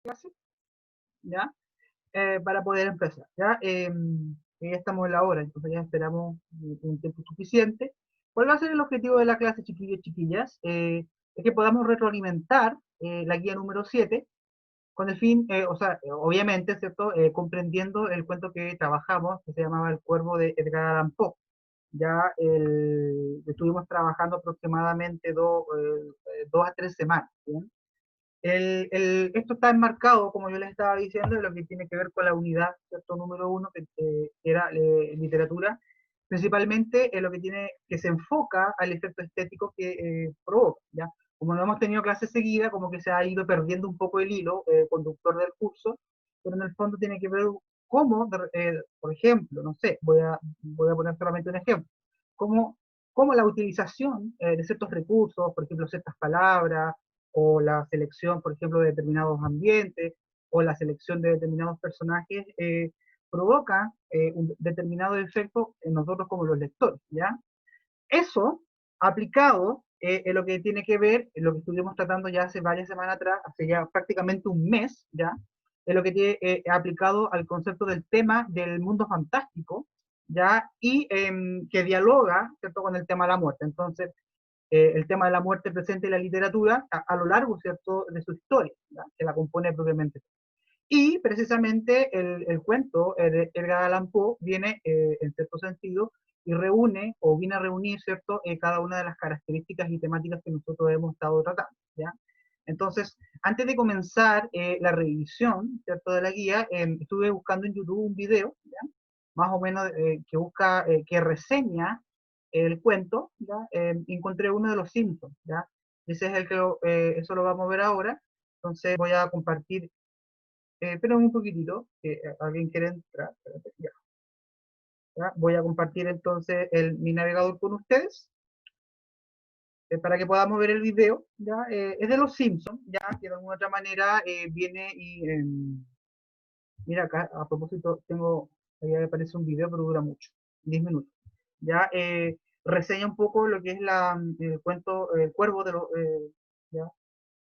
clase, ¿ya? Para poder empezar, ¿ya? Ya estamos en la hora, entonces ya esperamos un tiempo suficiente. ¿Cuál va a ser el objetivo de la clase, chiquillos y chiquillas? Es que podamos retroalimentar la guía número 7 con el fin, o sea, obviamente, ¿cierto? Comprendiendo el cuento que trabajamos, que se llamaba El Cuervo de Edgar Allan Poe. Ya estuvimos trabajando aproximadamente 2 a 3 semanas, ¿bien? Esto está enmarcado, como yo les estaba diciendo, en lo que tiene que ver con la unidad, ¿cierto? Número 1, que era literatura, principalmente en lo que tiene, que se enfoca al efecto estético que provoca, ¿ya? Como no hemos tenido clase seguida, como que se ha ido perdiendo un poco el hilo conductor del curso, pero en el fondo tiene que ver cómo, por ejemplo, no sé, voy a poner solamente un ejemplo, cómo, cómo la utilización de ciertos recursos, por ejemplo, ciertas palabras, o la selección, por ejemplo, de determinados ambientes, o la selección de determinados personajes, provoca un determinado efecto en nosotros como los lectores, ¿ya? Eso aplicado en lo que tiene que ver, en lo que estuvimos tratando ya hace varias semanas atrás, hace ya prácticamente un mes, ¿ya? En lo que tiene aplicado al concepto del tema del mundo fantástico, ¿ya? Y que dialoga, ¿cierto?, con el tema de la muerte. Entonces, el tema de la muerte presente en la literatura a lo largo, ¿cierto?, de su historia, ¿ya?, que la compone propiamente. Y precisamente el cuento de Edgar Allan Poe viene, en cierto sentido, y reúne, o viene a reunir, ¿cierto?, cada una de las características y temáticas que nosotros hemos estado tratando, ¿ya? Entonces, antes de comenzar la revisión, ¿cierto?, de la guía, estuve buscando en YouTube un video, ¿ya?, más o menos que busca, que reseña el cuento, ¿ya? Encontré uno de los Simpsons, ¿ya? Ese es el que, eso lo vamos a ver ahora. Entonces voy a compartir, espera un poquitito, que alguien quiere entrar, espérate, ya. ¿Ya? Voy a compartir entonces mi navegador con ustedes, para que podamos ver el video, ¿ya? Es de los Simpsons, ¿ya? Que de alguna otra manera viene y, mira acá, a propósito, ahí aparece un video, pero dura mucho, 10 minutos, ¿ya? Reseña un poco lo que es el cuento, el cuervo de ¿ya?,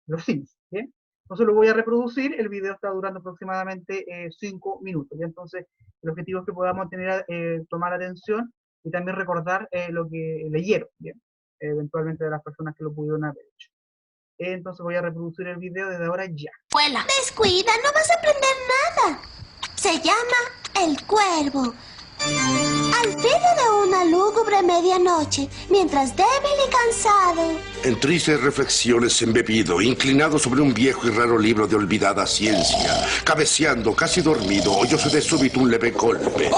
los Sims, ¿bien? Entonces lo voy a reproducir, el video está durando aproximadamente 5 minutos, ¿ya? Entonces el objetivo es que podamos tomar atención y también recordar lo que leyeron, ¿bien? Eventualmente de las personas que lo pudieron haber hecho. Entonces voy a reproducir el video desde ahora ya. Abuela, descuida, no vas a aprender nada. Se llama El Cuervo. Al filo de una lúgubre medianoche, mientras débil y cansado, en tristes reflexiones embebido, inclinado sobre un viejo y raro libro de olvidada ciencia, cabeceando, casi dormido, oyóse de súbito un leve golpe.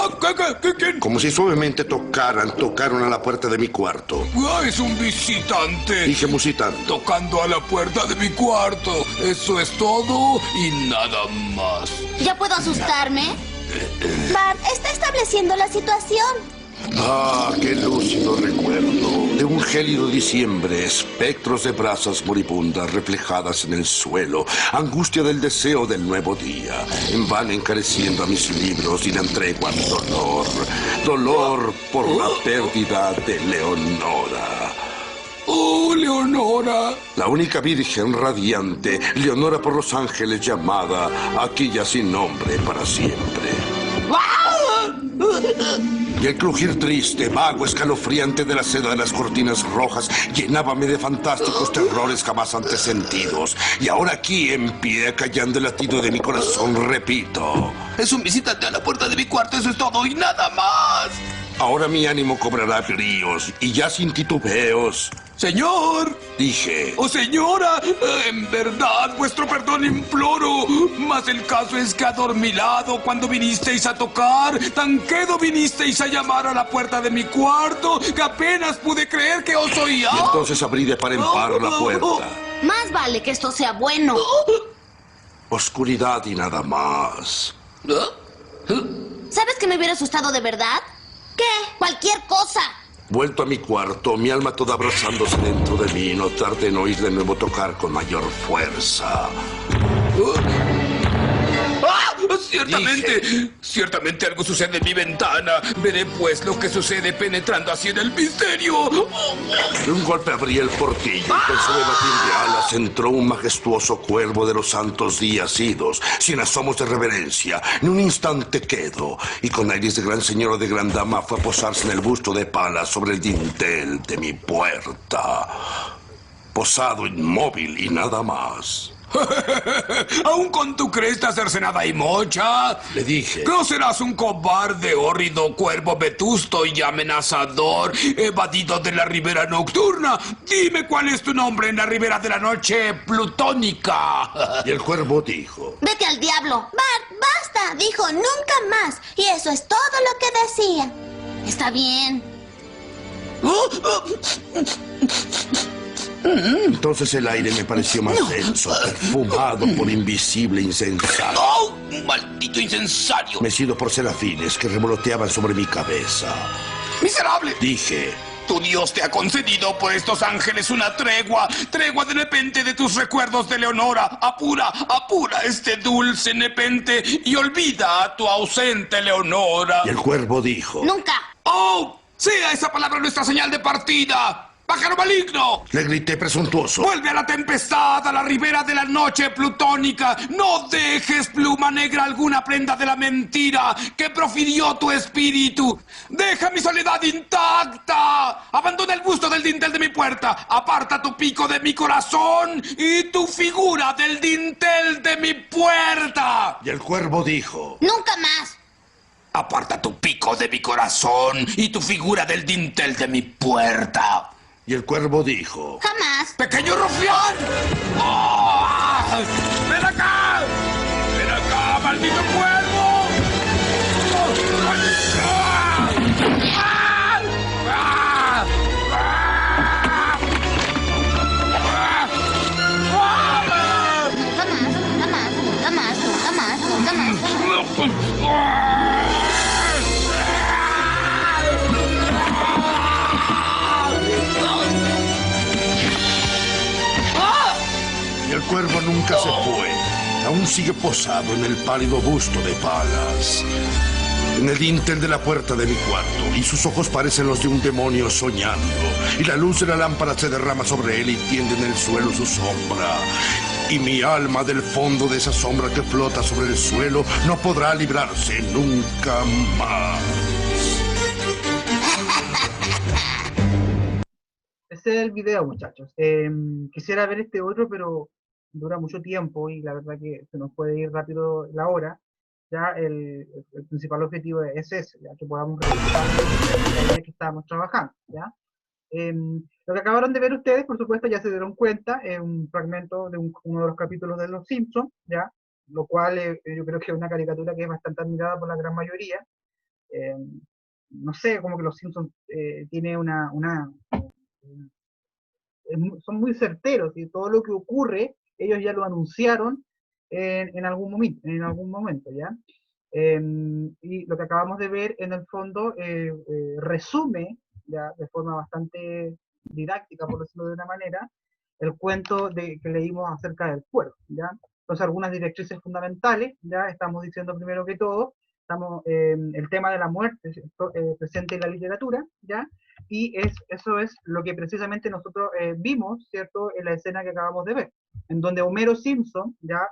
¿Qué? Como si suavemente tocaron a la puerta de mi cuarto. Es un visitante. Dije musitando. Tocando a la puerta de mi cuarto. Eso es todo y nada más. ¿Ya puedo asustarme? Bart está estableciendo la situación. Ah, qué lúcido recuerdo de un gélido diciembre, espectros de brasas moribundas reflejadas en el suelo, angustia del deseo del nuevo día, en vano encareciendo a mis libros y dan tregua al dolor por la pérdida de Leonora. ¡Oh, Leonora! La única virgen radiante, Leonora por los ángeles llamada, aquella sin nombre para siempre. Y el crujir triste, vago, escalofriante de la seda de las cortinas rojas llenábame de fantásticos terrores jamás antes sentidos. Y ahora aquí, en pie, callando el latido de mi corazón, repito: es un visitante a la puerta de mi cuarto, eso es todo y nada más. Ahora mi ánimo cobrará bríos y ya sin titubeos. ¡Señor! Dije. ¡Oh, señora! En verdad, vuestro perdón imploro. Mas el caso es que adormilado cuando vinisteis a tocar, tan quedo vinisteis a llamar a la puerta de mi cuarto, que apenas pude creer que os oía. Y entonces abrí de par en par la puerta. Más vale que esto sea bueno. Oscuridad y nada más. ¿Sabes que me hubiera asustado de verdad? ¿Qué? Cualquier cosa. Vuelto a mi cuarto, mi alma toda abrazándose dentro de mí, no tardé en oír de nuevo tocar con mayor fuerza. Ciertamente algo sucede en mi ventana. Veré pues lo que sucede penetrando así en el misterio. De un golpe abrí el portillo y con suave batir de alas entró un majestuoso cuervo de los santos días idos, sin asomos de reverencia, ni un instante quedo, y con aires de gran señora de gran dama fue a posarse en el busto de Palas sobre el dintel de mi puerta. Posado inmóvil y nada más. ¿Aún con tu cresta cercenada y mocha? Le dije. ¿No serás un cobarde, hórrido cuervo vetusto y amenazador, evadido de la ribera nocturna? Dime cuál es tu nombre en la ribera de la noche plutónica. Y el cuervo dijo. Vete al diablo. Bart, basta. Dijo nunca más. Y eso es todo lo que decía. Está bien. Entonces el aire me pareció más denso, perfumado por invisible incensario. ¡Oh, maldito incensario! Mecido por serafines que revoloteaban sobre mi cabeza. ¡Miserable! Dije. Tu Dios te ha concedido por estos ángeles una tregua de nepente de tus recuerdos de Leonora. Apura este dulce nepente y olvida a tu ausente Leonora. Y el cuervo dijo. Nunca. ¡Oh! Sea esa palabra nuestra señal de partida. ¡Pájaro maligno! Le grité presuntuoso. ¡Vuelve a la tempestad, a la ribera de la noche plutónica! ¡No dejes pluma negra alguna prenda de la mentira que profirió tu espíritu! ¡Deja mi soledad intacta! ¡Abandona el busto del dintel de mi puerta! ¡Aparta tu pico de mi corazón y tu figura del dintel de mi puerta! Y el cuervo dijo. Nunca más. ¡Aparta tu pico de mi corazón y tu figura del dintel de mi puerta! Y el cuervo dijo. Jamás. ¡Pequeño rufián! ¡Oh! ¡Ven acá! ¡Ven acá, maldito cuervo! Y el cuervo nunca se fue. Aún sigue posado en el pálido busto de Palas, en el dintel de la puerta de mi cuarto, y sus ojos parecen los de un demonio soñando, y la luz de la lámpara se derrama sobre él y tiende en el suelo su sombra. Y mi alma del fondo de esa sombra que flota sobre el suelo no podrá librarse nunca más. Ese es el video, muchachos. Quisiera ver este otro, pero dura mucho tiempo y la verdad que se nos puede ir rápido la hora. Ya el principal objetivo es ese, ya que podamos realizar la idea que estábamos trabajando. ¿Ya? Lo que acabaron de ver ustedes, por supuesto, ya se dieron cuenta, es un fragmento de uno de los capítulos de Los Simpsons, ¿ya? Lo cual yo creo que es una caricatura que es bastante admirada por la gran mayoría. No sé, como que Los Simpsons tiene son muy certeros y todo lo que ocurre, ellos ya lo anunciaron en algún momento, ¿ya? Y lo que acabamos de ver, en el fondo, resume, ya de forma bastante didáctica, por decirlo de una manera, el cuento que leímos acerca del cuervo, ¿ya? Entonces, algunas directrices fundamentales, ya estamos diciendo primero que todo, el tema de la muerte presente en la literatura, ¿ya? Y eso es lo que precisamente nosotros vimos, ¿cierto?, en la escena que acabamos de ver, en donde Homero Simpson, ya,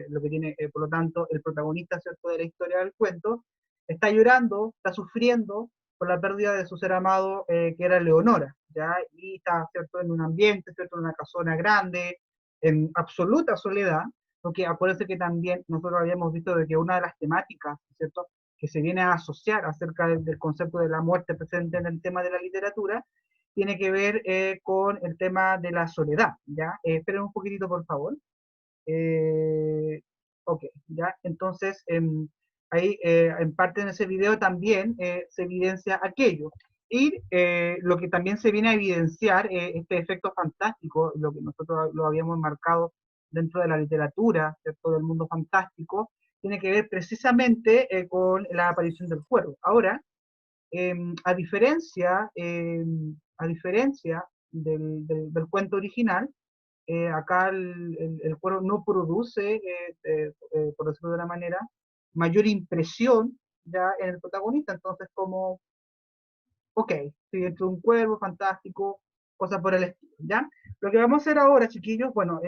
lo que tiene, por lo tanto, el protagonista, ¿cierto?, de la historia del cuento, está llorando, está sufriendo por la pérdida de su ser amado, que era Leonora, ¿ya? Y está, ¿cierto?, en un ambiente, ¿cierto?, en una casona grande, en absoluta soledad, porque acuérdense que también nosotros habíamos visto de que una de las temáticas, ¿cierto?, que se viene a asociar acerca del concepto de la muerte presente en el tema de la literatura, tiene que ver con el tema de la soledad, ¿ya? Esperen un poquitito, por favor. Ok, ¿ya? Entonces, ahí, en parte en ese video también se evidencia aquello. Y lo que también se viene a evidenciar, este efecto fantástico, lo que nosotros lo habíamos marcado dentro de la literatura, ¿cierto?, del mundo fantástico, tiene que ver precisamente con la aparición del cuervo. Ahora, a diferencia del cuento original, acá el cuervo no produce, por decirlo de una manera, mayor impresión ya en el protagonista, entonces como, ok, estoy dentro de un cuervo, fantástico, cosas por el estilo, ¿ya? Lo que vamos a hacer ahora, chiquillos, bueno,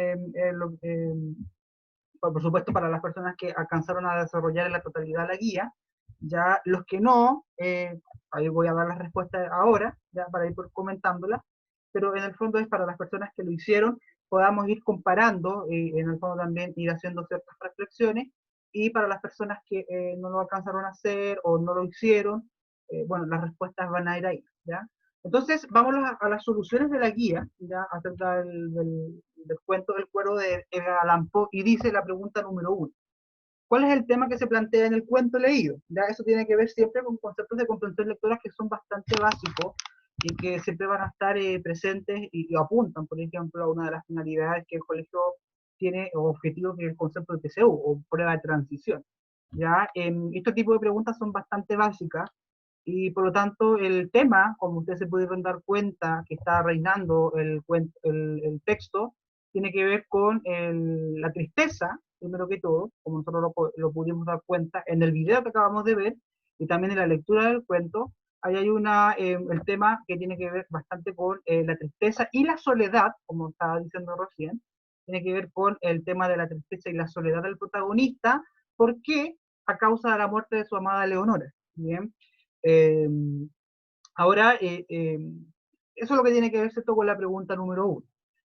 por supuesto para las personas que alcanzaron a desarrollar en la totalidad la guía, ya los que no, ahí voy a dar las respuestas ahora, ya para ir comentándolas, pero en el fondo es para las personas que lo hicieron, podamos ir comparando, en el fondo también ir haciendo ciertas reflexiones, y para las personas que no lo alcanzaron a hacer o no lo hicieron, bueno, las respuestas van a ir ahí, ¿ya? Entonces, vamos a las soluciones de la guía, ya, acerca del cuento del cuero de Edgar Allan Poe, y dice la pregunta número 1. ¿Cuál es el tema que se plantea en el cuento leído? Ya eso tiene que ver siempre con conceptos de comprensión lectora que son bastante básicos y que siempre van a estar presentes y apuntan, por ejemplo, a una de las finalidades que el colegio tiene o objetivo, que es el concepto de TCU o prueba de transición. Ya, este tipo de preguntas son bastante básicas y por lo tanto el tema, como ustedes se pudieron dar cuenta que está reinando el texto, tiene que ver con la tristeza, primero que todo, como nosotros lo pudimos dar cuenta en el video que acabamos de ver, y también en la lectura del cuento. Ahí hay el tema que tiene que ver bastante con la tristeza y la soledad, como estaba diciendo recién, tiene que ver con el tema de la tristeza y la soledad del protagonista. ¿Por qué? A causa de la muerte de su amada Leonora. Bien. Eh, Ahora, eso es lo que tiene que ver, ¿cierto?, con la pregunta número 1.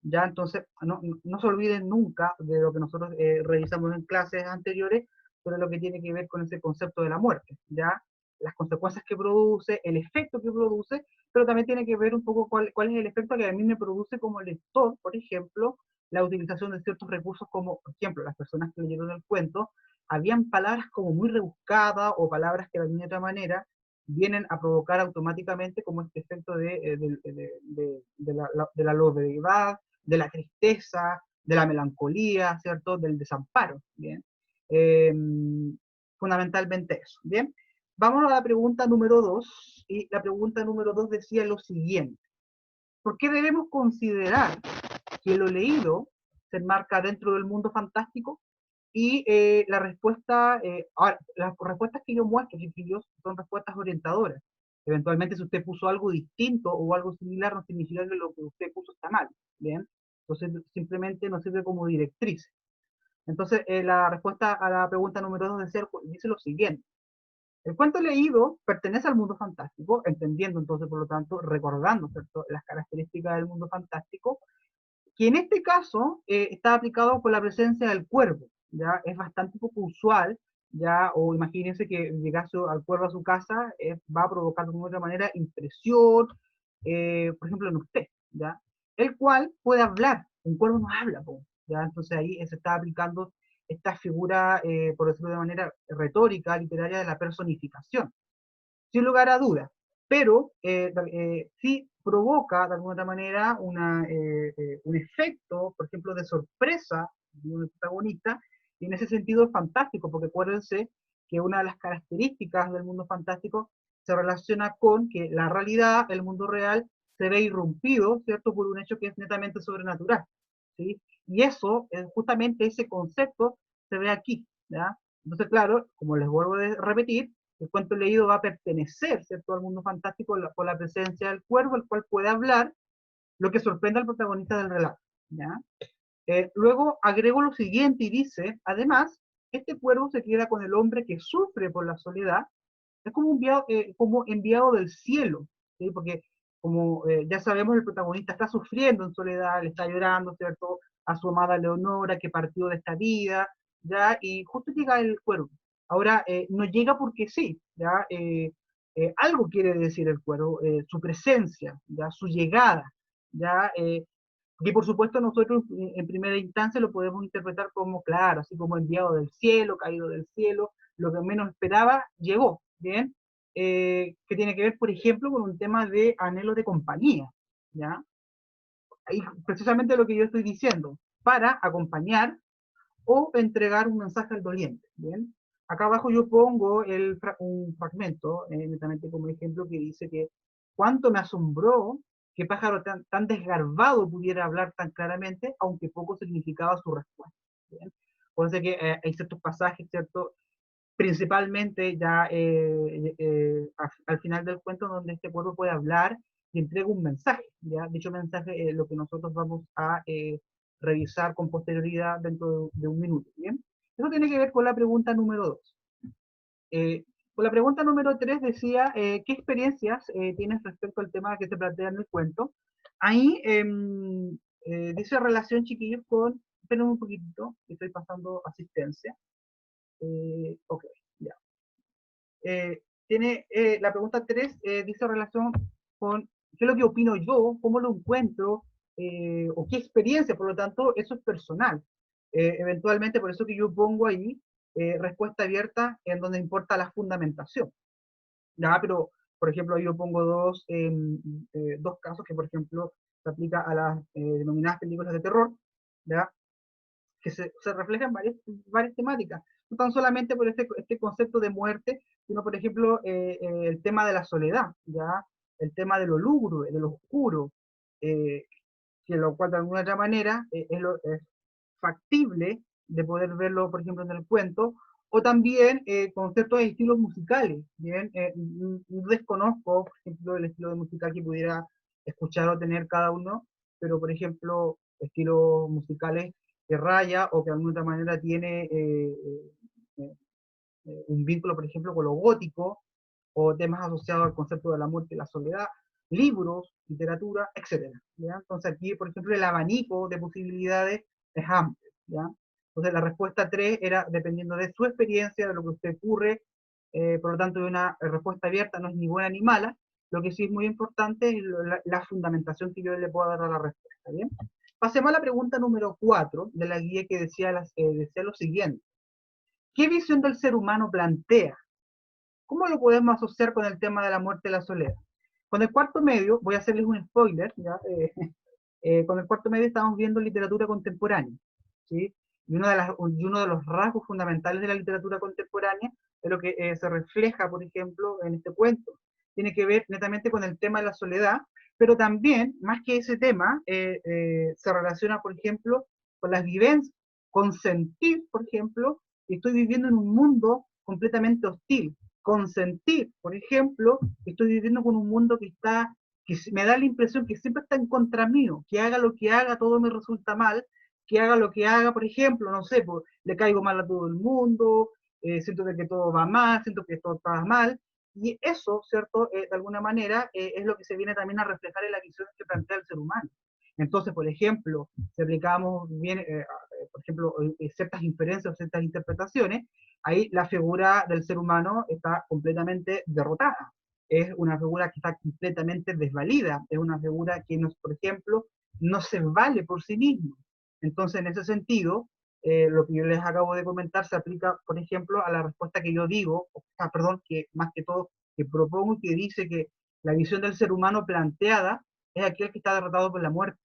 Ya, entonces, no se olviden nunca de lo que nosotros revisamos en clases anteriores, sobre lo que tiene que ver con ese concepto de la muerte, ya, las consecuencias que produce, el efecto que produce, pero también tiene que ver un poco cuál es el efecto que a mí me produce como lector, por ejemplo, la utilización de ciertos recursos como, por ejemplo, las personas que leyeron el cuento, habían palabras como muy rebuscadas o palabras que de otra manera vienen a provocar automáticamente como este efecto de la lobredad, de la tristeza, de la melancolía, ¿cierto? Del desamparo, ¿bien? Eh, Fundamentalmente eso, ¿bien? Vamos a la pregunta número 2, y la pregunta número 2 decía lo siguiente. ¿Por qué debemos considerar que lo leído se enmarca dentro del mundo fantástico? Y ahora, las respuestas que yo muestro, chiquillos, son respuestas orientadoras. Eventualmente, si usted puso algo distinto o algo similar, no significa que lo que usted puso está mal, ¿bien? Entonces, simplemente nos sirve como directriz. Entonces, la respuesta a la pregunta número 2 dice lo siguiente. El cuento leído pertenece al mundo fantástico, entendiendo entonces, por lo tanto, recordando, ¿cierto?, las características del mundo fantástico, que en este caso está aplicado por la presencia del cuervo, ya es bastante poco usual, ya, o imagínense que llegase al cuervo a su casa, va a provocar de alguna manera impresión, por ejemplo en usted, ya, el cual puede hablar, un cuervo no habla, ya, entonces ahí se está aplicando esta figura, por decirlo de manera retórica, literaria, de la personificación sin lugar a dudas, pero sí provoca de alguna manera un efecto, por ejemplo, de sorpresa de un protagonista, y en ese sentido es fantástico, porque acuérdense que una de las características del mundo fantástico se relaciona con que la realidad, el mundo real, se ve irrumpido, ¿cierto?, por un hecho que es netamente sobrenatural, ¿sí? Y eso, justamente ese concepto, se ve aquí, ¿ya? Entonces, claro, como les vuelvo a repetir, el cuento leído va a pertenecer, ¿cierto?, al mundo fantástico por la presencia del cuervo, el cual puede hablar, lo que sorprende al protagonista del relato, ¿ya? Luego agrego lo siguiente y dice, además, este cuervo se queda con el hombre que sufre por la soledad, es como enviado del cielo, ¿sí? Porque como ya sabemos, el protagonista está sufriendo en soledad, le está llorando, ¿cierto?, a su amada Leonora que partió de esta vida, ¿ya? Y justo llega el cuervo. Ahora, no llega porque sí, ¿ya? Algo quiere decir el cuervo, su presencia, ¿ya? Su llegada, ¿ya? Y por supuesto nosotros en primera instancia lo podemos interpretar como, claro, así como enviado del cielo, caído del cielo, lo que menos esperaba, llegó, ¿bien? Que tiene que ver, por ejemplo, con un tema de anhelo de compañía, ¿ya? Ahí precisamente lo que yo estoy diciendo, para acompañar o entregar un mensaje al doliente, ¿bien? Acá abajo yo pongo un fragmento, netamente como ejemplo, que dice que cuánto me asombró qué pájaro tan desgarbado pudiera hablar tan claramente, aunque poco significaba su respuesta. ¿Bien? Por eso que hay ciertos pasajes, ¿cierto? Principalmente ya al final del cuento donde este cuervo puede hablar y entrega un mensaje, ¿ya? Dicho mensaje lo que nosotros vamos a revisar con posterioridad dentro de un minuto, ¿bien? Eso tiene que ver con la pregunta número 2. Con la pregunta número 3 decía, ¿qué experiencias tienes respecto al tema que se plantea en el cuento? Ahí dice relación, chiquillos, con, esperen un poquitito, estoy pasando asistencia. Ok, ya. La pregunta 3 dice relación con qué es lo que opino yo, cómo lo encuentro, o qué experiencia, por lo tanto, eso es personal. Eventualmente, por eso que yo pongo ahí respuesta abierta en donde importa la fundamentación. ¿Ya? Pero, por ejemplo, yo pongo dos casos que, por ejemplo, se aplica a las denominadas películas de terror, ¿ya? Que se reflejan varias temáticas, no tan solamente por este concepto de muerte, sino, por ejemplo, el tema de la soledad, ¿ya? El tema de lo lúgubre, de lo oscuro, eh, que lo cual de alguna otra manera es factible de poder verlo, por ejemplo, en el cuento, o también conceptos de estilos musicales. Bien, desconozco, por ejemplo, el estilo de musical que pudiera escuchar o tener cada uno, pero, por ejemplo, estilos musicales que raya o que de alguna otra manera tiene un vínculo, por ejemplo, con lo gótico, o temas asociados al concepto de la muerte y la soledad, libros, literatura, etc. ¿Ya? Entonces aquí, por ejemplo, el abanico de posibilidades es amplio. ¿Ya? Entonces la respuesta 3 era dependiendo de su experiencia, de lo que usted ocurre, por lo tanto de una respuesta abierta no es ni buena ni mala, lo que sí es muy importante es la fundamentación que yo le pueda dar a la respuesta. ¿Bien? Pasemos a la pregunta número 4 de la guía que decía lo siguiente. ¿Qué visión del ser humano plantea? ¿Cómo lo podemos asociar con el tema de la muerte y la soledad? Con el cuarto medio, voy a hacerles un spoiler, ¿ya? Con el cuarto medio estamos viendo literatura contemporánea, ¿sí? Y uno de los rasgos fundamentales de la literatura contemporánea es lo que se refleja, por ejemplo, en este cuento. Tiene que ver netamente con el tema de la soledad, pero también, más que ese tema, se relaciona, por ejemplo, con las vivencias, con sentir, por ejemplo, que estoy viviendo en un mundo completamente hostil. Consentir, por ejemplo, que estoy viviendo con un mundo que me da la impresión que siempre está en contra mío, que haga lo que haga, todo me resulta mal, que haga lo que haga, por ejemplo, no sé, pues, le caigo mal a todo el mundo, siento de que todo va mal, siento que todo está mal, y eso, ¿cierto? De alguna manera es lo que se viene también a reflejar en la visión que plantea el ser humano. Entonces, por ejemplo, si aplicamos bien, por ejemplo, ciertas inferencias o ciertas interpretaciones, ahí la figura del ser humano está completamente derrotada. Es una figura que está completamente desvalida, es una figura que, por ejemplo, no se vale por sí mismo. Entonces, en ese sentido, lo que yo les acabo de comentar se aplica, por ejemplo, a la respuesta que yo digo, perdón, que más que todo, que propongo y que dice que la visión del ser humano planteada es aquel que está derrotado por la muerte.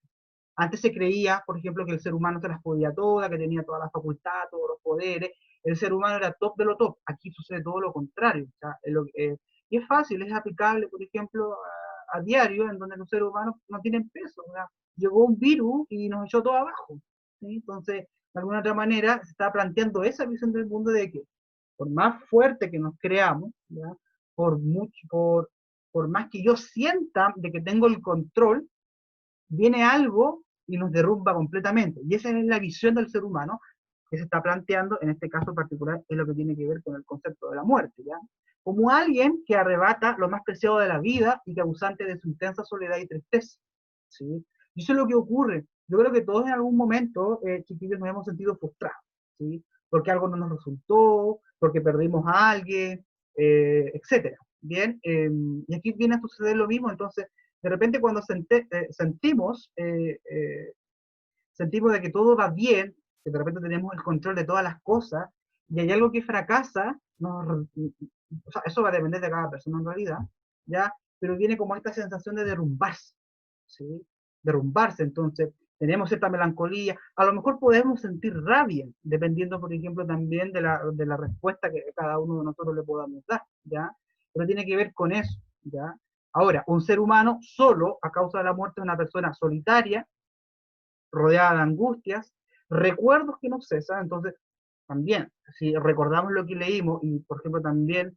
Antes se creía, por ejemplo, que el ser humano se las podía todas, que tenía todas las facultades, todos los poderes, el ser humano era top de lo top. Aquí sucede todo lo contrario. O sea, y es fácil, es aplicable, por ejemplo, a diario, en donde los seres humanos no tienen peso. ¿Verdad? Llegó un virus y nos echó todo abajo. ¿Sí? Entonces, de alguna otra manera, se está planteando esa visión del mundo de que, por más fuerte que nos creamos, ¿ya? Por más que yo sienta de que tengo el control, viene algo y nos derrumba completamente. Y esa es la visión del ser humano que se está planteando, en este caso particular, es lo que tiene que ver con el concepto de la muerte, ¿ya? Como alguien que arrebata lo más preciado de la vida y causante de su intensa soledad y tristeza, ¿sí? Y eso es lo que ocurre. Yo creo que todos en algún momento, chiquillos, nos hemos sentido frustrados, ¿sí? Porque algo no nos resultó, porque perdimos a alguien, etcétera. Bien, y aquí viene a suceder lo mismo, entonces, de repente cuando sentimos de que todo va bien, que de repente tenemos el control de todas las cosas, y hay algo que fracasa, o sea, eso va a depender de cada persona en realidad, ¿ya? Pero viene como esta sensación de derrumbarse, ¿sí? Derrumbarse, entonces tenemos cierta melancolía, a lo mejor podemos sentir rabia, dependiendo, por ejemplo, también de la respuesta que cada uno de nosotros le podamos dar, ¿ya? Pero tiene que ver con eso, ¿ya? Ahora, un ser humano solo, a causa de la muerte de una persona solitaria, rodeada de angustias, recuerdos que no cesan. Entonces, también, si recordamos lo que leímos y, por ejemplo, también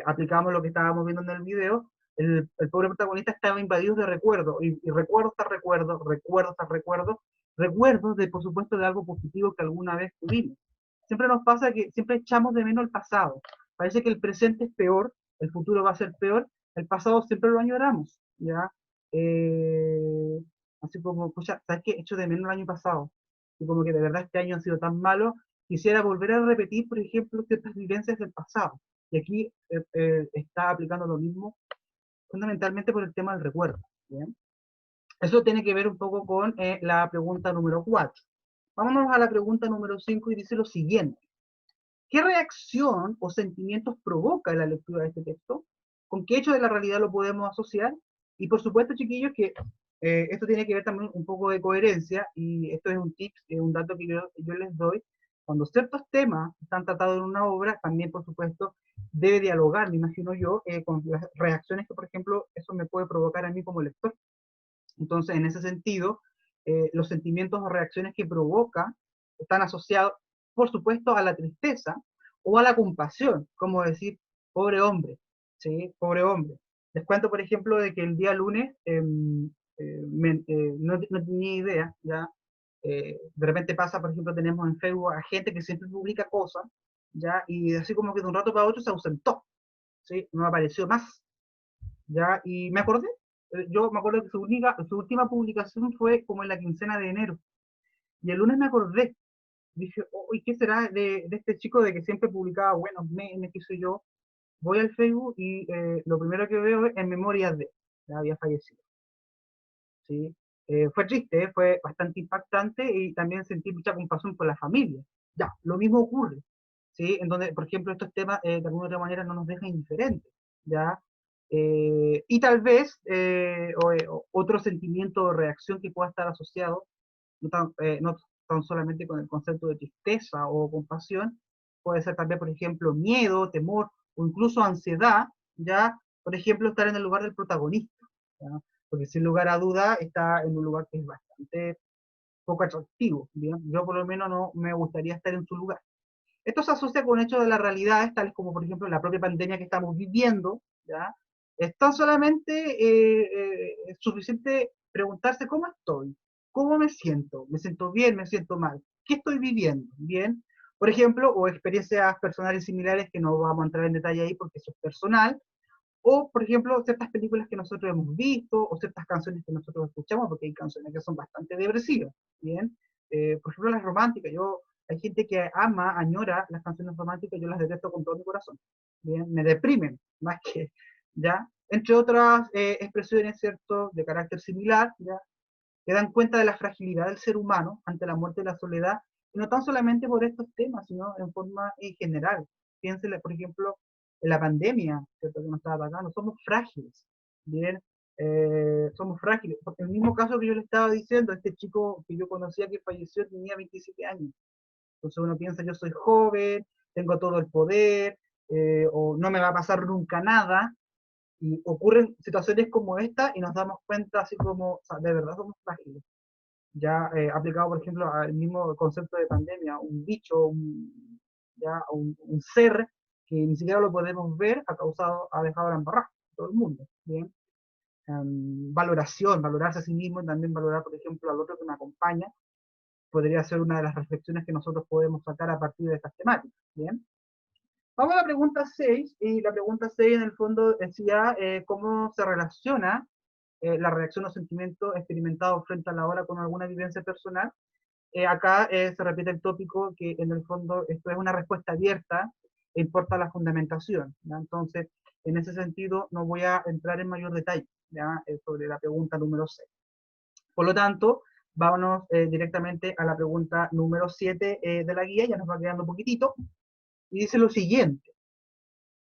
aplicamos lo que estábamos viendo en el video, el pobre protagonista estaba invadido de recuerdos, y recuerdos tras recuerdos, recuerdos tras recuerdos, recuerdos de, por supuesto, de algo positivo que alguna vez tuvimos. Siempre nos pasa que siempre echamos de menos el pasado. Parece que el presente es peor, el futuro va a ser peor, el pasado siempre lo añoramos, ¿ya? Eh, Así como, pucha, ¿sabes qué? Echo de menos el año pasado. Y como que de verdad este año ha sido tan malo, quisiera volver a repetir, por ejemplo, ciertas vivencias del pasado. Y aquí está aplicando lo mismo, fundamentalmente por el tema del recuerdo. ¿Bien? Eso tiene que ver un poco con la pregunta número 4. Vámonos a la pregunta número 5 y dice lo siguiente. ¿Qué reacción o sentimientos provoca la lectura de este texto? ¿Con qué hecho de la realidad lo podemos asociar? Y por supuesto, chiquillos, que esto tiene que ver también un poco de coherencia, y esto es un tip, un dato que yo les doy. Cuando ciertos temas están tratados en una obra, también, por supuesto, debe dialogar, me imagino yo, con las reacciones que, por ejemplo, eso me puede provocar a mí como lector. Entonces, en ese sentido, los sentimientos o reacciones que provoca están asociados, por supuesto, a la tristeza o a la compasión, como decir, pobre hombre, ¿sí? Pobre hombre. Les cuento, por ejemplo, de que el día lunes no tenía idea, ¿ya? De repente pasa, por ejemplo, tenemos en Facebook a gente que siempre publica cosas, ¿ya? Y así como que de un rato para otro se ausentó, ¿sí? No apareció más, ¿ya? Y me acordé, yo me acuerdo que su última publicación fue como en la quincena de enero, y el lunes me acordé, dije, uy, ¿qué será de este chico de que siempre publicaba buenos memes, qué sé yo? Voy al Facebook y lo primero que veo es en memorias de, ya había fallecido, ¿sí? Fue triste, fue bastante impactante, y también sentí mucha compasión por la familia. Ya, lo mismo ocurre, ¿sí? En donde, por ejemplo, estos temas de alguna otra manera no nos dejan indiferentes, ¿ya? Y tal vez otro sentimiento o reacción que pueda estar asociado, no tan solamente con el concepto de tristeza o compasión, puede ser también, por ejemplo, miedo, temor o incluso ansiedad, ¿ya? Por ejemplo, estar en el lugar del protagonista, ¿ya? Porque sin lugar a duda está en un lugar que es bastante poco atractivo, ¿bien? Yo por lo menos no me gustaría estar en su lugar. Esto se asocia con hechos de la realidad, tales como, por ejemplo, la propia pandemia que estamos viviendo, ¿ya? Es tan solamente suficiente preguntarse cómo estoy, cómo me siento bien, me siento mal, qué estoy viviendo, ¿bien? Por ejemplo, o experiencias personales similares que no vamos a entrar en detalle ahí porque eso es personal, o, por ejemplo, ciertas películas que nosotros hemos visto, o ciertas canciones que nosotros escuchamos, porque hay canciones que son bastante depresivas, ¿bien? Por ejemplo, las románticas. Hay gente que ama, añora las canciones románticas, yo las detesto con todo mi corazón, ¿bien? Me deprimen, más que, ¿ya? Entre otras expresiones, ¿cierto?, de carácter similar, ¿ya? Que dan cuenta de la fragilidad del ser humano ante la muerte y la soledad, y no tan solamente por estos temas, sino en forma general. Piénsele, por ejemplo, en la pandemia, ¿cierto?, que nos estaba atacando, somos frágiles, ¿bien? Somos frágiles, porque el mismo caso que yo le estaba diciendo, este chico que yo conocía que falleció tenía 27 años, entonces uno piensa, yo soy joven, tengo todo el poder, o no me va a pasar nunca nada, y ocurren situaciones como esta y nos damos cuenta así como, o sea, de verdad somos frágiles. Ya aplicado, por ejemplo, al mismo concepto de pandemia, un bicho, un ser que ni siquiera lo podemos ver, ha dejado la embarrada todo el mundo, ¿bien? Valoración, valorarse a sí mismo y también valorar, por ejemplo, al otro que me acompaña, podría ser una de las reflexiones que nosotros podemos sacar a partir de estas temáticas, ¿bien? Vamos a la pregunta 6, y la pregunta 6 en el fondo decía cómo se relaciona la reacción o sentimiento experimentado frente a la hora con alguna vivencia personal. Acá se repite el tópico que en el fondo esto es una respuesta abierta e importa la fundamentación, ¿ya? Entonces, en ese sentido, no voy a entrar en mayor detalle, ¿ya? Sobre la pregunta número 6. Por lo tanto, vámonos directamente a la pregunta número 7 de la guía, ya nos va quedando un poquitito, y dice lo siguiente.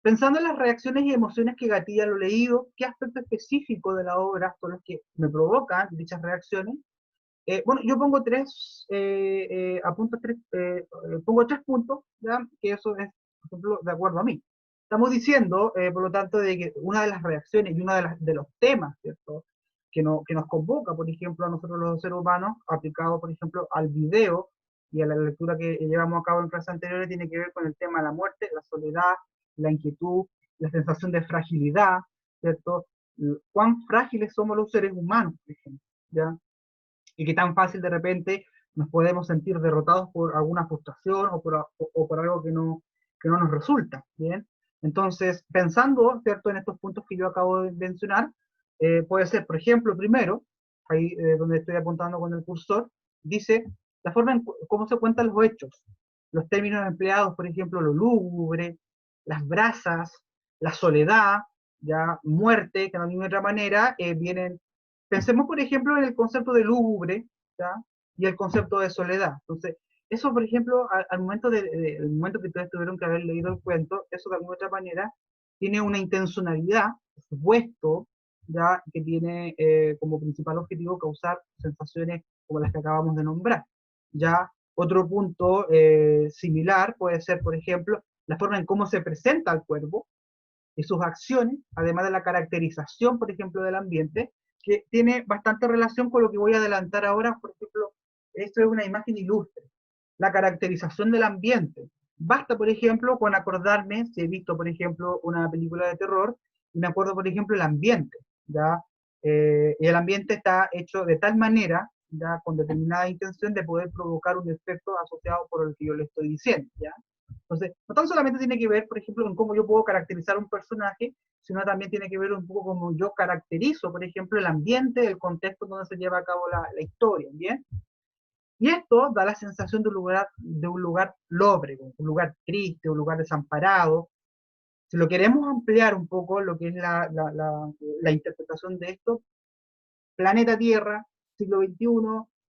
Pensando en las reacciones y emociones que gatilla lo leído, ¿qué aspecto específico de la obra son los que me provocan dichas reacciones? Bueno, yo pongo pongo tres puntos, ¿ya? Que eso es, por ejemplo, de acuerdo a mí. Estamos diciendo, por lo tanto, de que una de las reacciones y uno de los temas, ¿cierto?, que nos convoca, por ejemplo, a nosotros los seres humanos, aplicado, por ejemplo, al video y a la lectura que llevamos a cabo en clases anteriores, tiene que ver con el tema de la muerte, la soledad, la inquietud, la sensación de fragilidad, ¿cierto? Cuán frágiles somos los seres humanos, por ejemplo, ¿ya? Y qué tan fácil de repente nos podemos sentir derrotados por alguna frustración o por algo que no nos resulta, ¿bien? Entonces, pensando, ¿cierto?, en estos puntos que yo acabo de mencionar, puede ser, por ejemplo, primero, ahí donde estoy apuntando con el cursor, dice la forma en cómo se cuentan los hechos, los términos empleados, por ejemplo, lo lúgubre, las brasas, la soledad, ya muerte, que de alguna otra manera vienen. Pensemos, por ejemplo, en el concepto de lúgubre, ¿ya?, y el concepto de soledad. Entonces, eso, por ejemplo, al momento, el momento que ustedes tuvieron que haber leído el cuento, eso de alguna otra manera tiene una intencionalidad, por supuesto, ya, que tiene como principal objetivo causar sensaciones como las que acabamos de nombrar. Ya, otro punto similar puede ser, por ejemplo, la forma en cómo se presenta el cuervo y sus acciones, además de la caracterización, por ejemplo, del ambiente, que tiene bastante relación con lo que voy a adelantar ahora. Por ejemplo, esto es una imagen ilustre, la caracterización del ambiente. Basta, por ejemplo, con acordarme, si he visto, por ejemplo, una película de terror, y me acuerdo, por ejemplo, el ambiente, ¿ya? Y el ambiente está hecho de tal manera, ya, con determinada intención de poder provocar un efecto asociado por el que yo le estoy diciendo, ¿ya? Entonces, no tan solamente tiene que ver, por ejemplo, en cómo yo puedo caracterizar un personaje, sino también tiene que ver un poco cómo yo caracterizo, por ejemplo, el ambiente, el contexto donde se lleva a cabo la historia, ¿bien? Y esto da la sensación de un lugar lóbrego, un lugar triste, un lugar desamparado. Si lo queremos ampliar un poco, lo que es la interpretación de esto, planeta Tierra, siglo XXI,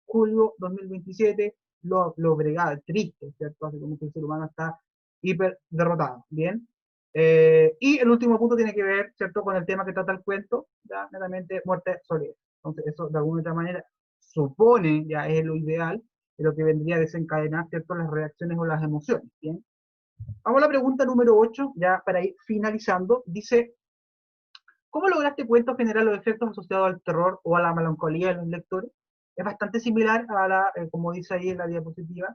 julio 2027, lobregado, triste, ¿cierto? Así como que el ser humano está hiper derrotado, ¿bien? Y el último punto tiene que ver, ¿cierto?, con el tema que trata el cuento, ya, netamente muerte soledad. Entonces, eso de alguna otra manera supone, ya es lo ideal, de lo que vendría a desencadenar, ¿cierto?, las reacciones o las emociones, ¿bien? Vamos a la pregunta número 8, ya para ir finalizando. Dice, ¿cómo logra este cuento generar los efectos asociados al terror o a la melancolía de los lectores? Es bastante similar a la, como dice ahí en la diapositiva,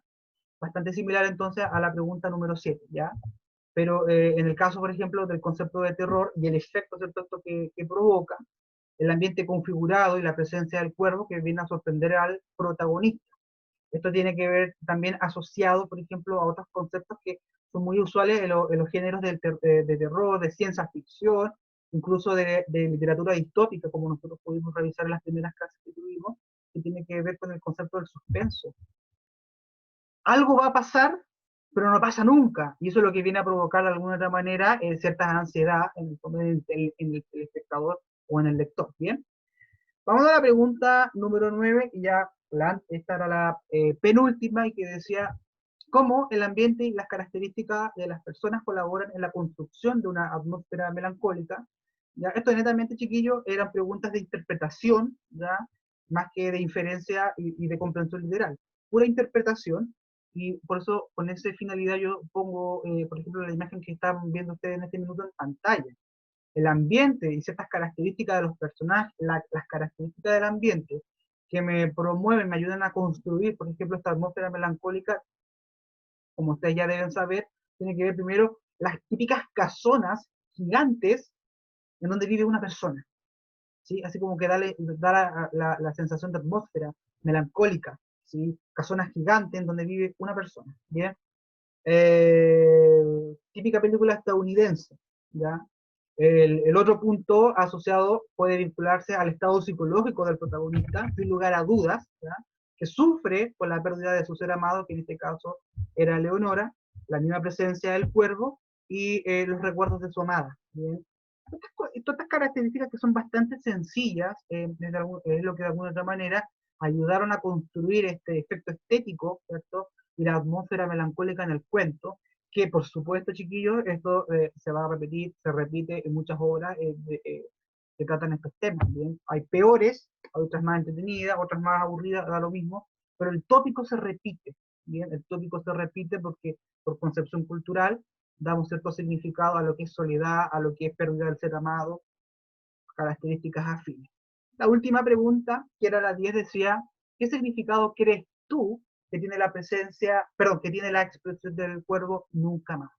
bastante similar entonces a la pregunta número 7, ¿ya? Pero en el caso, por ejemplo, del concepto de terror y el efecto, ¿cierto?, esto que provoca, el ambiente configurado y la presencia del cuervo que viene a sorprender al protagonista. Esto tiene que ver también asociado, por ejemplo, a otros conceptos que son muy usuales en los géneros de terror, de ciencia ficción, incluso de literatura distópica, como nosotros pudimos revisar en las primeras clases que tuvimos, que tiene que ver con el concepto del suspenso. Algo va a pasar, pero no pasa nunca, y eso es lo que viene a provocar de alguna otra manera cierta ansiedad en el espectador o en el lector, ¿bien? Vamos a la pregunta número 9, y ya esta era la penúltima, y que decía, ¿cómo el ambiente y las características de las personas colaboran en la construcción de una atmósfera melancólica? ¿Ya? Esto netamente, chiquillos, eran preguntas de interpretación, ¿ya?, más que de inferencia y de comprensión literal. Pura interpretación, y por eso con esa finalidad yo pongo, por ejemplo, la imagen que están viendo ustedes en este minuto en pantalla. El ambiente y ciertas características de los personajes, las características del ambiente que me promueven, me ayudan a construir, por ejemplo, esta atmósfera melancólica, como ustedes ya deben saber, tiene que ver primero las típicas casonas gigantes en donde vive una persona, ¿sí? Así como que da la sensación de atmósfera melancólica, ¿sí? Casonas gigantes en donde vive una persona, ¿bien? Típica película estadounidense, ¿ya? El otro punto asociado puede vincularse al estado psicológico del protagonista, sin lugar a dudas, ¿ya?, que sufre por la pérdida de su ser amado, que en este caso era Leonora, la misma presencia del cuervo y los recuerdos de su amada, ¿bien? Todas estas características que son bastante sencillas, es lo que de alguna otra manera ayudaron a construir este efecto estético, ¿cierto?, y la atmósfera melancólica en el cuento, que por supuesto, chiquillos, esto se va a repetir, se repite en muchas obras que tratan estos temas, ¿bien? Hay peores, hay otras más entretenidas, otras más aburridas, da lo mismo, pero el tópico se repite, ¿bien? El tópico se repite porque por concepción cultural damos cierto significado a lo que es soledad, a lo que es pérdida del ser amado, características afines. La última pregunta, que era la 10, decía, ¿qué significado crees tú que tiene la presencia, perdón, que tiene la expresión del cuervo nunca más?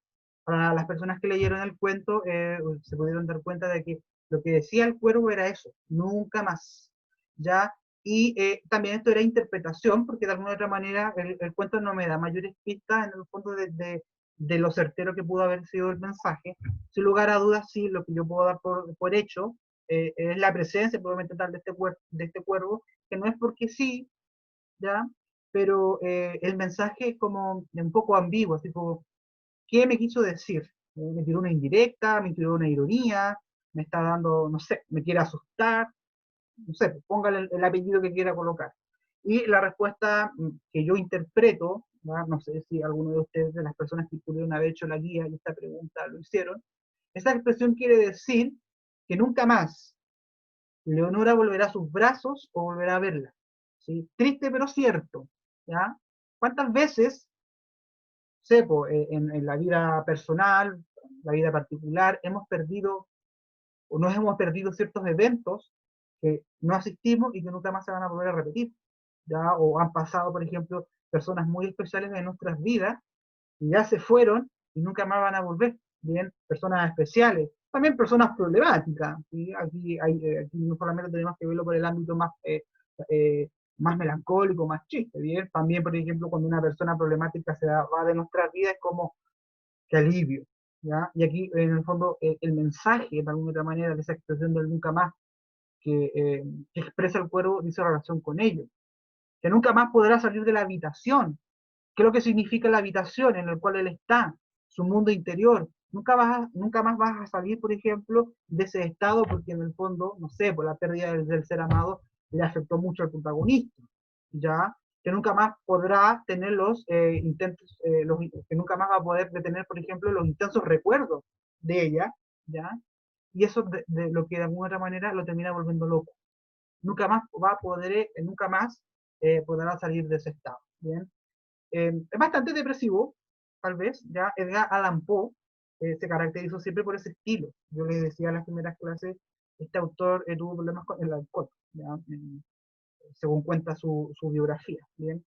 Para las personas que leyeron el cuento, se pudieron dar cuenta de que lo que decía el cuervo era eso, nunca más, ¿ya? Y también esto era interpretación, porque de alguna otra manera el cuento no me da mayores pistas en el fondo de lo certero que pudo haber sido el mensaje. Sin lugar a dudas, sí, lo que yo puedo dar por hecho es la presencia probablemente tal de este cuervo, que no es porque sí, ¿ya? Pero el mensaje es como un poco ambiguo, así como, ¿qué me quiso decir? ¿Me tiró una indirecta? ¿Me tiró una ironía? ¿Me está dando, no sé, me quiere asustar? No sé, póngale el apellido que quiera colocar. Y la respuesta que yo interpreto, ¿verdad? No sé si alguno de ustedes, de las personas que pudieron haber hecho la guía y esta pregunta lo hicieron, esa expresión quiere decir que nunca más Leonora volverá a sus brazos o volverá a verla. ¿Sí? Triste pero cierto. ¿Ya? ¿Cuántas veces, sepo, en la vida personal, la vida particular, hemos perdido o nos hemos perdido ciertos eventos que no asistimos y que nunca más se van a volver a repetir? ¿Ya? O han pasado, por ejemplo, personas muy especiales en nuestras vidas y ya se fueron y nunca más van a volver. Bien, personas especiales, también personas problemáticas. ¿Sí? Aquí no solamente tenemos que verlo por el ámbito más melancólico, más chiste. Bien, también, por ejemplo, cuando una persona problemática va de nuestras vidas, es como que alivio. ¿Ya? Y aquí, en el fondo, el mensaje, de alguna otra manera, de esa expresión del nunca más que expresa el cuervo, dice relación con ello. Que nunca más podrá salir de la habitación. ¿Qué es lo que significa la habitación en la cual él está? Su mundo interior. Nunca más vas a salir, por ejemplo, de ese estado porque en el fondo, no sé, por la pérdida del ser amado le afectó mucho al protagonista. ¿Ya? Que nunca más podrá tener los intentos, que nunca más va a poder detener, por ejemplo, los intensos recuerdos de ella, ¿ya? Y eso de lo que de alguna otra manera lo termina volviendo loco. Nunca más va a poder, nunca más podrá salir de ese estado, ¿bien? Es bastante depresivo, tal vez, ya Edgar Allan Poe se caracterizó siempre por ese estilo. Yo les decía en las primeras clases, este autor tuvo problemas con el alcohol, ¿ya? Según cuenta su biografía, ¿bien?